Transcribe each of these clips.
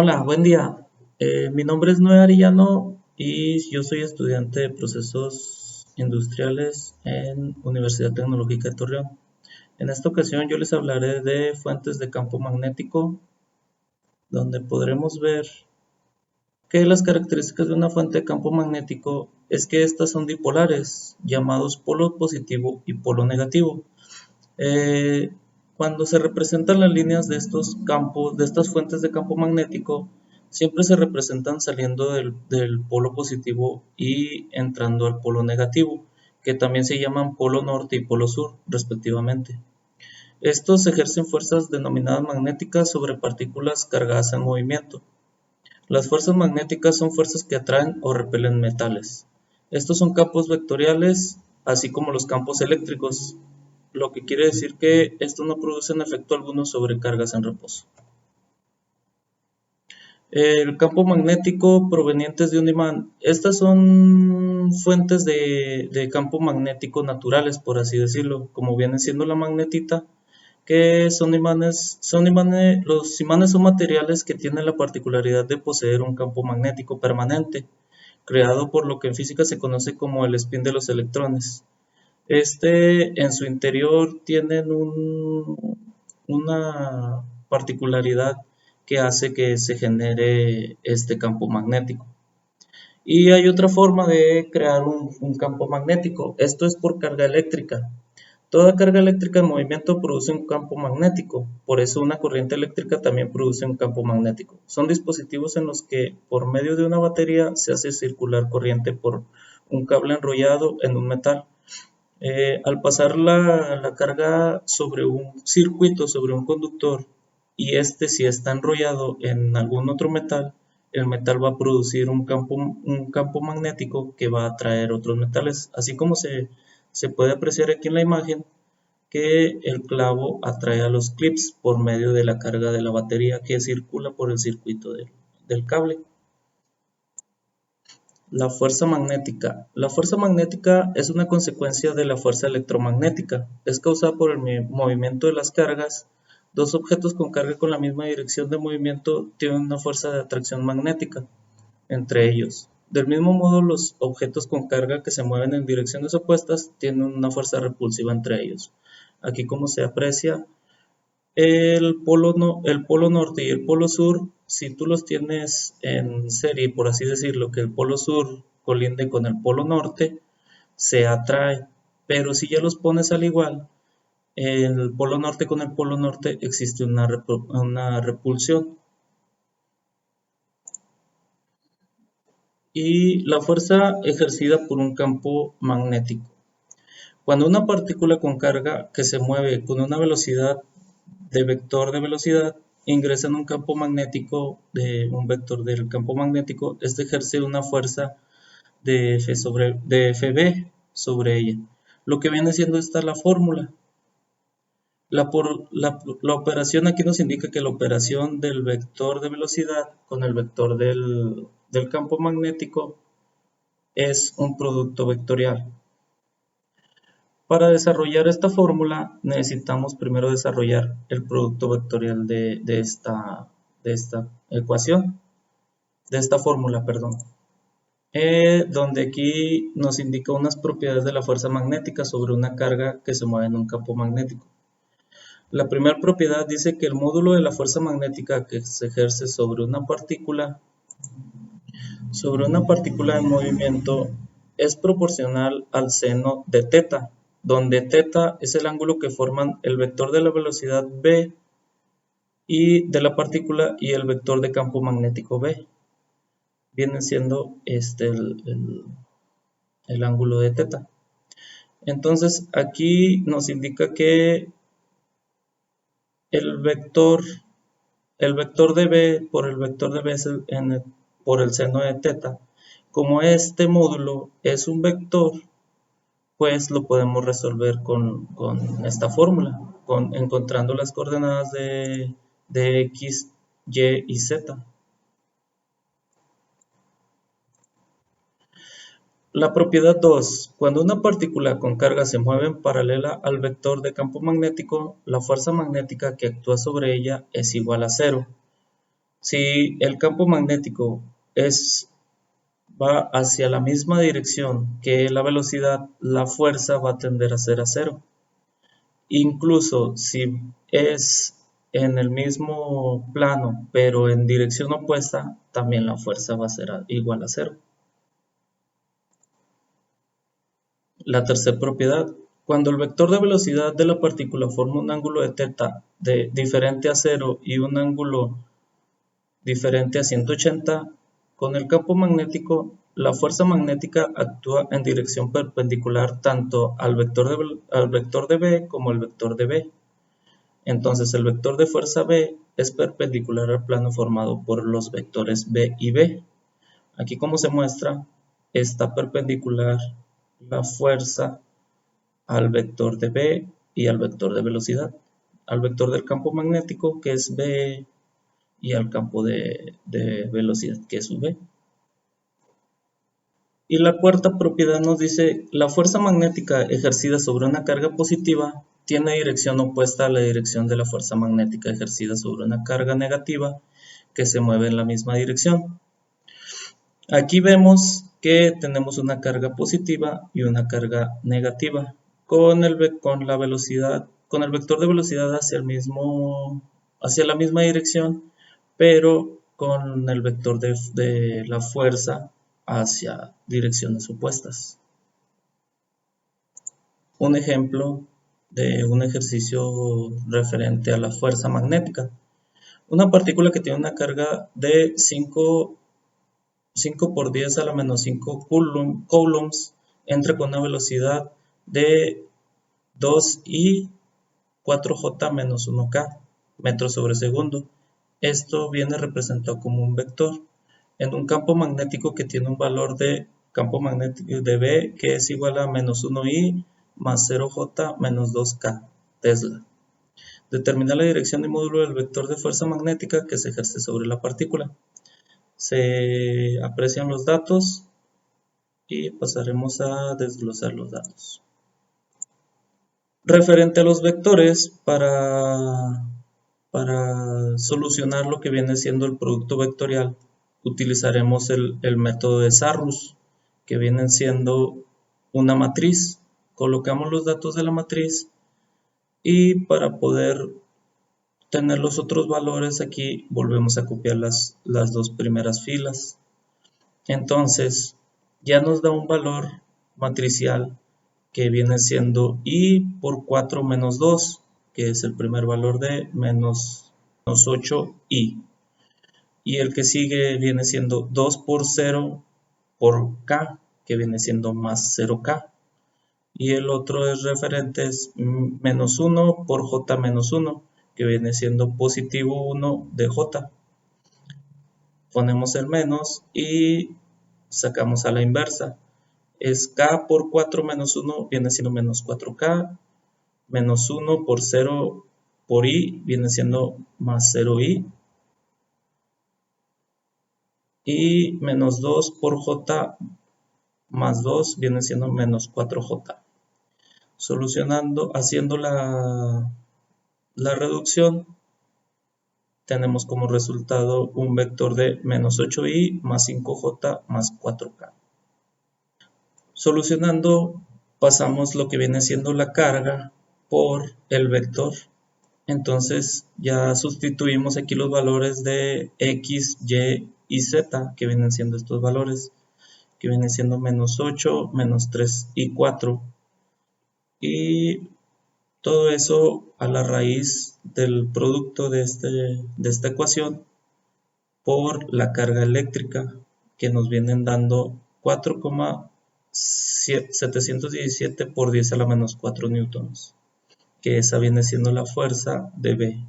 Hola, buen día. Mi nombre es Noé Arellano y yo soy estudiante de procesos industriales en Universidad Tecnológica de Torreón. En esta ocasión yo les hablaré de fuentes de campo magnético, donde podremos ver que las características de una fuente de campo magnético es que estas son dipolares, llamados polo positivo y polo negativo. Eh, Cuando se representan las líneas de estos campos, de estas fuentes de campo magnético, siempre se representan saliendo del polo positivo y entrando al polo negativo, que también se llaman polo norte y polo sur, respectivamente. Estos ejercen fuerzas denominadas magnéticas sobre partículas cargadas en movimiento. Las fuerzas magnéticas son fuerzas que atraen o repelen metales. Estos son campos vectoriales, así como los campos eléctricos, lo que quiere decir que estos no producen efecto alguno sobre cargas en reposo. El campo magnético provenientes de un imán. Estas son fuentes de campo magnético naturales, por así decirlo, como viene siendo la magnetita, que los imanes son materiales que tienen la particularidad de poseer un campo magnético permanente, creado por lo que en física se conoce como el spin de los electrones. En su interior tienen una particularidad que hace que se genere este campo magnético. Y hay otra forma de crear un campo magnético. Esto es por carga eléctrica. Toda carga eléctrica en movimiento produce un campo magnético, por eso una corriente eléctrica también produce un campo magnético. Son dispositivos en los que por medio de una batería se hace circular corriente por un cable enrollado en un metal. Al pasar la carga sobre un circuito, sobre un conductor, y si está enrollado en algún otro metal, el metal va a producir un campo magnético que va a atraer otros metales, así como se puede apreciar aquí en la imagen que el clavo atrae a los clips por medio de la carga de la batería que circula por el circuito del cable. La fuerza magnética. La fuerza magnética es una consecuencia de la fuerza electromagnética. Es causada por el movimiento de las cargas. Dos objetos con carga con la misma dirección de movimiento tienen una fuerza de atracción magnética entre ellos. Del mismo modo, los objetos con carga que se mueven en direcciones opuestas tienen una fuerza repulsiva entre ellos. Aquí, como se aprecia, el polo norte y el polo sur, si tú los tienes en serie, por así decirlo, que el polo sur colinde con el polo norte, se atrae. Pero si ya los pones al igual, el polo norte con el polo norte existe una repulsión. Y la fuerza ejercida por un campo magnético. Cuando una partícula con carga que se mueve con una velocidad de vector de velocidad ingresa en un campo magnético de un vector del campo magnético, este ejerce una fuerza de Fb sobre ella. Lo que viene siendo esta la fórmula. La operación aquí nos indica que la operación del vector de velocidad con el vector del campo magnético es un producto vectorial. Para desarrollar esta fórmula necesitamos primero desarrollar el producto vectorial de esta ecuación, de esta fórmula, perdón. Donde aquí nos indica unas propiedades de la fuerza magnética sobre una carga que se mueve en un campo magnético. La primera propiedad dice que el módulo de la fuerza magnética que se ejerce sobre una partícula en movimiento es proporcional al seno de teta, donde teta es el ángulo que forman el vector de la velocidad v y de la partícula y el vector de campo magnético v. Viene siendo el ángulo de teta. Entonces aquí nos indica que el vector de v por el vector de v es por el seno de teta. Como este módulo es un vector, pues lo podemos resolver con esta fórmula, encontrando las coordenadas de x, y y z. La propiedad 2. Cuando una partícula con carga se mueve en paralela al vector de campo magnético, la fuerza magnética que actúa sobre ella es igual a cero. Si el campo magnético va hacia la misma dirección que la velocidad, la fuerza va a tender a ser a cero. Incluso si es en el mismo plano, pero en dirección opuesta, también la fuerza va a ser igual a cero. La tercera propiedad, cuando el vector de velocidad de la partícula forma un ángulo de θ diferente a cero y un ángulo diferente a 180, con el campo magnético, la fuerza magnética actúa en dirección perpendicular tanto al vector de B como al vector de B. Entonces el vector de fuerza B es perpendicular al plano formado por los vectores B y B. Aquí, como se muestra, está perpendicular la fuerza al vector de B y al vector de velocidad, al vector del campo magnético, que es B, y al campo de velocidad, que es V. Y la cuarta propiedad nos dice, la fuerza magnética ejercida sobre una carga positiva tiene dirección opuesta a la dirección de la fuerza magnética ejercida sobre una carga negativa que se mueve en la misma dirección. Aquí vemos que tenemos una carga positiva y una carga negativa con el vector de velocidad hacia la misma dirección, pero con el vector de la fuerza hacia direcciones opuestas. Un ejemplo de un ejercicio referente a la fuerza magnética. Una partícula que tiene una carga de 5 por 10 a la menos 5 coulombs entra con una velocidad de 2i 4j menos 1k metros sobre segundo. Esto viene representado como un vector en un campo magnético que tiene un valor de campo magnético de B que es igual a menos 1i más 0j menos 2k Tesla. Determina la dirección y módulo del vector de fuerza magnética que se ejerce sobre la partícula. Se aprecian los datos y pasaremos a desglosar los datos. Referente a los vectores, para solucionar lo que viene siendo el producto vectorial, utilizaremos el método de Sarrus, que viene siendo una matriz. Colocamos los datos de la matriz y para poder tener los otros valores aquí volvemos a copiar las dos primeras filas. Entonces ya nos da un valor matricial que viene siendo i por 4 menos 2, que es el primer valor de menos 8i. Y el que sigue viene siendo 2 por 0 por k, que viene siendo más 0k. Y el otro es referente, es menos 1 por j menos 1, que viene siendo positivo 1 de j. Ponemos el menos y sacamos a la inversa. Es k por 4 menos 1 viene siendo menos 4k, menos 1 por 0 por i viene siendo más 0i, y menos 2 por j más 2 viene siendo menos 4j. Solucionando, haciendo la reducción, tenemos como resultado un vector de menos 8i más 5j más 4k. Solucionando, pasamos lo que viene siendo la carga por el vector. Entonces ya sustituimos aquí los valores de x, y y z, que vienen siendo estos valores, que vienen siendo menos 8, menos 3 y 4. Y todo eso a la raíz del producto de esta ecuación por la carga eléctrica, que nos vienen dando 4,717 por 10 a la menos 4 newtons, que esa viene siendo la fuerza de B.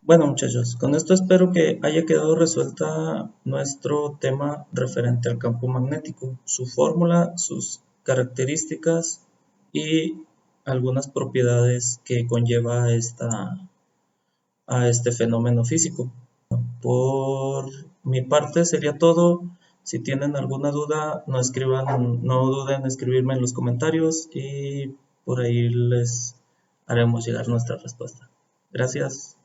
Bueno, muchachos, con esto espero que haya quedado resuelta nuestro tema referente al campo magnético, su fórmula, sus características y algunas propiedades que conlleva a este fenómeno físico. Por mi parte sería todo. Si tienen alguna duda, no duden en escribirme en los comentarios y por ahí les haremos llegar nuestra respuesta. Gracias.